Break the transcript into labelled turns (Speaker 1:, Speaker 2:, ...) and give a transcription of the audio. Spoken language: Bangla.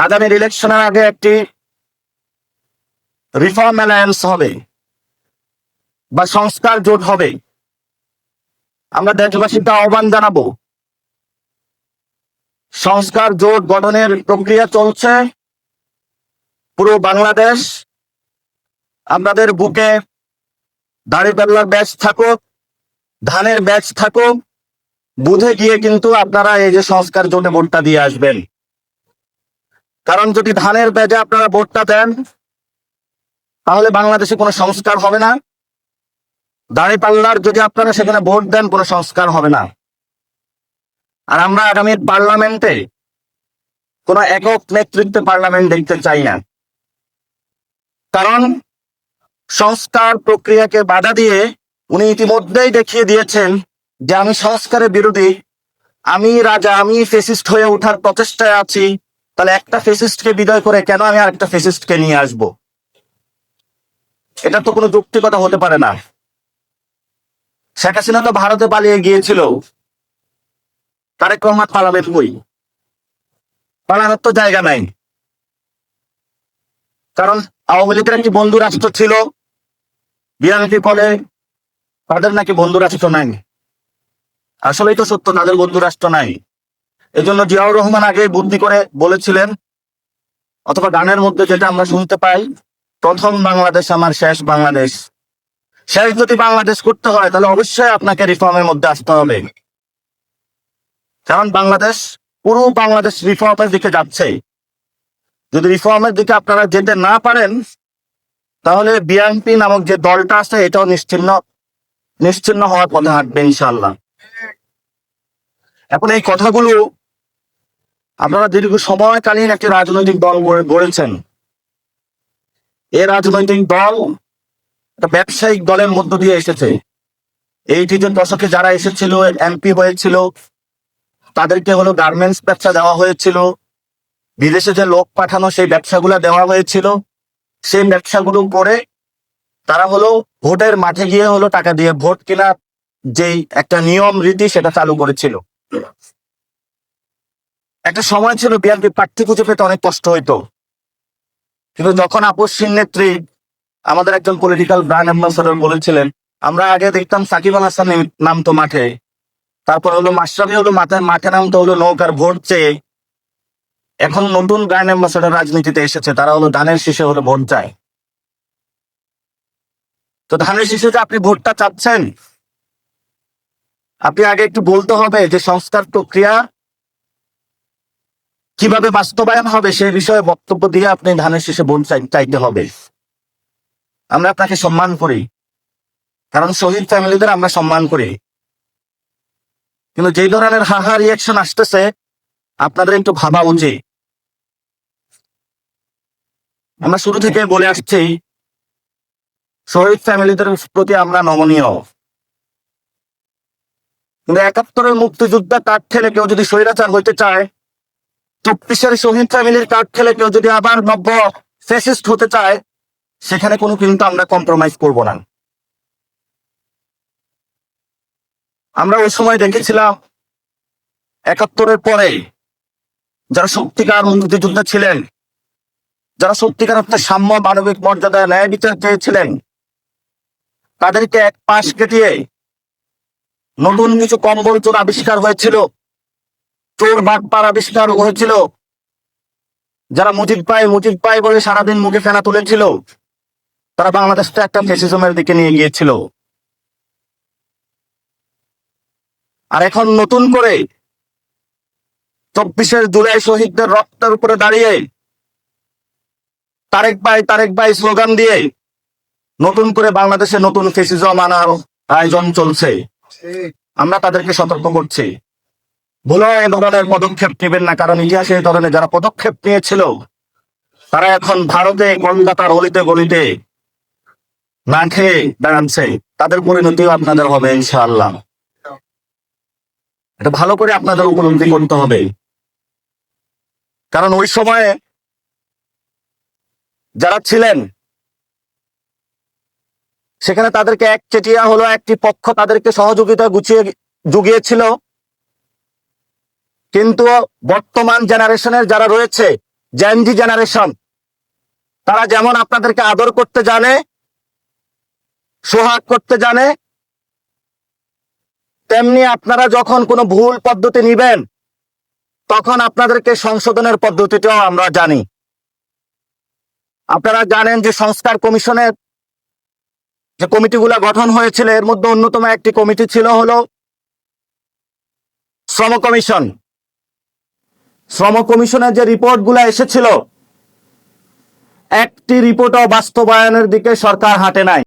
Speaker 1: আগামীর ইলেকশনের আগে একটি রিফর্ম অ্যালায়েন্স হবে বা সংস্কার জোট হবে। আমরা দেশবাসীকে আহ্বান জানাবো, সংস্কার জোট গঠনের প্রক্রিয়া চলছে। পুরো বাংলাদেশ আপনাদের বুকে দাড়িপাল্লার ব্যাচ থাকুক, ধানের ব্যাচ থাকুক, বুঝে গিয়ে কিন্তু আপনারা এই যে সংস্কার জোটে ভোটটা দিয়ে আসবেন। কারণ যদি ধানের ব্যাচে আপনারা ভোটটা দেন, তাহলে বাংলাদেশে কোনো সংস্কার হবে না। দাড়িপাল্লার যদি আপনারা সেখানে ভোট দেন, কোনো সংস্কার হবে না। আর আমরা আগামী পার্লামেন্টে কোনো একক নেতৃত্বে পার্লামেন্ট দেখতে চাই না। কারণ সংস্কার প্রক্রিয়াকে বাধা দিয়ে উনি ইতিমধ্যেই দেখিয়ে দিয়েছেন যে আমি সংস্কারের বিরোধী, আমি রাজা, আমি ফেসিস্ট হয়ে ওঠার প্রচেষ্টায় আছি। তাহলে একটা ফেসিস্টকে বিদায় করে কেন আমি আরেকটা ফেসিস্টকে নিয়ে আসব? এটা তো কোনো যৌক্তিকতা হতে পারে না। শেখ হাসিনা তো ভারতে পালিয়ে গিয়েছিল, তারেক রহমান পালাবেন কই? পালানোর তো জায়গা নাই। কারণ আওয়ামী লীগের একটি বন্ধু রাষ্ট্র ছিল, বিএনপি বলে তাদের নাকি বন্ধু রাষ্ট্র নাই। আসলেই তো সত্য, তাদের বন্ধু রাষ্ট্র নাই। এজন্য জিয়াউর রহমান আগে বুদ্ধি করে বলেছিলেন, অথবা গানের মধ্যে যেটা আমরা শুনতে পাই, প্রথম বাংলাদেশ আমার শেষ বাংলাদেশ। শেষ যদি বাংলাদেশ করতে হয় তাহলে অবশ্যই আপনাকে রিফর্মের মধ্যে আসতে হবে। কারণ পুরো বাংলাদেশ রিফর্মের দিকে যাচ্ছে। যদি রিফর্মের দিকে আপনারা যেতে না পারেন, তাহলে বিএনপি নামক যে দলটা আছে এটাও নিশ্চিহ্ন হওয়ার পথে হাঁটবে ইনশাআল্লাহ। এখন এই কথাগুলো আপনারা দীর্ঘ সময়কালীন একটি রাজনৈতিক দল গড়েছেন। এই রাজনৈতিক দল একটা ব্যবসায়িক দলের মধ্য দিয়ে এসেছে। এই দশকে যারা এসেছিল, এমপি হয়েছিল, তাদেরকে হলো গার্মেন্টস ব্যবসা দেওয়া হয়েছিল, বিদেশে যে লোক পাঠানো সেই ব্যবসাগুলো দেওয়া হয়েছিল। সেই ব্যবসাগুলো করে তারা হলো ভোটের মাঠে গিয়ে হলো টাকা দিয়ে ভোট কেনা, যেই একটা নিয়ম রীতি সেটা চালু করেছিল। একটা সময় ছিল বিএনপি প্রার্থী খুঁজে পেতে অনেক কষ্ট হইতো, কিন্তু যখন আপসহীন নেত্রী আমাদের একজন পলিটিক্যাল ব্র্যান্ড অ্যাম্বাসেডর বলেছিলেন, আমরা আগে দেখতাম সাকিব আল হাসান নামতো মাঠে, তারপর হলো মাশরাফি হলো মাঠে নামতো হলো নৌকার ভোট চেয়ে। এখন নতুন ব্র্যান্ড অ্যাম্বাসেডর রাজনীতিতে এসেছে, তারা হলো ধানের শীষে হলো ভোট চায়। তো ধানের শীষে যে আপনি ভোটটা চাচ্ছেন, আপনি আগে একটু বলতে হবে যে সংস্কার প্রক্রিয়া কিভাবে বাস্তবায়ন হবে সেই বিষয়ে বক্তব্য দিয়ে আপনি ধানের শীষে ভোট চাইতে হবে। আমরা আপনাকে সম্মান করি, কারণ শহীদ ফ্যামিলিদের আমরা সম্মান করি। কিন্তু যেই ধরনের হাহা রিয়াকশন আসতেছে, আপনাদের একটু ভাবা উচিত। আমরা শুরু থেকে বলে আসছি, শহীদ ফ্যামিলিদের প্রতি আমরা নমনীয়। কিন্তু ৭১-এর মুক্তিযুদ্ধ কাঠ ঠেলে কেউ যদি স্বৈরাচার হইতে চায়, ২৪-এর শহীদ ফ্যামিলির কাঠ ঠেলে কেউ যদি আবার নব্য ফ্যাসিস্ট হতে চায়, সেখানে কিন্তু আমরা কম্প্রোমাইজ করব না। আমরা ওই সময় দেখেছিলাম ৭১-এর পরে যারা সত্যিকার মুক্তিযোদ্ধা ছিলেন, যারা সত্যিকার অর্থে সাম্য, মানবিক মর্যাদা, ন্যায় বিচার চেয়েছিলেন, তাদেরকে এক পাশ কেটিয়ে নতুন কিছু কম্বল চোর আবিষ্কার হয়েছিল, চোর বাটপার আবিষ্কার হয়েছিল। যারা মুজিব পাই বলে সারাদিন মুখে ফেনা তুলেছিল, তারা বাংলাদেশটা একটা ফ্যাসিজমের দিকে নিয়ে গিয়েছিল। আর এখন নতুন করে ২৪-এর জুলাই শহীদদের রক্তের উপরে দাঁড়িয়ে তারেক ভাই স্লোগান দিয়ে নতুন করে বাংলাদেশে নতুন ফ্যাসিজম আনার আয়োজন চলছে। আমরা তাদেরকে সতর্ক করছি, ভুল এ ধরনের পদক্ষেপ নেবেন না। কারণ ইতিহাসে এই ধরনের যারা পদক্ষেপ নিয়েছিল, তারা এখন ভারতে কলকাতার অলিতে গলিতে না খেয়ে দাঁড়াচ্ছে। তাদের পরিণতিও আপনাদের হবে ইনশাআল্লাহ। এটা ভালো করে আপনাদের উপলব্ধি করতে হবে। কারণ ওই সময়ে যারা ছিলেন, সেখানে তাদেরকে একচেটিয়া হলো একটি পক্ষ তাদেরকে সহযোগিতা জুগিয়েছিল। কিন্তু বর্তমান জেনারেশনের যারা রয়েছে, জেনজি জেনারেশন, তারা যেমন আপনাদেরকে আদর করতে জানে, সোহাগ করতে জানে, তেমনি আপনারা যখন কোনো ভুল পদ্ধতি নিবেন তখন আপনাদেরকে সংশোধনের পদ্ধতিটাও আমরা জানি। আপনারা জানেন যে সংস্কার কমিশনের যে কমিটিগুলো গঠন হয়েছিল এর মধ্যে অন্যতম একটি কমিটি ছিল হলো শ্রম কমিশন। শ্রম কমিশনের যে রিপোর্টগুলো এসেছিল একটি রিপোর্টও বাস্তবায়নের দিকে সরকার হাঁটে নাই।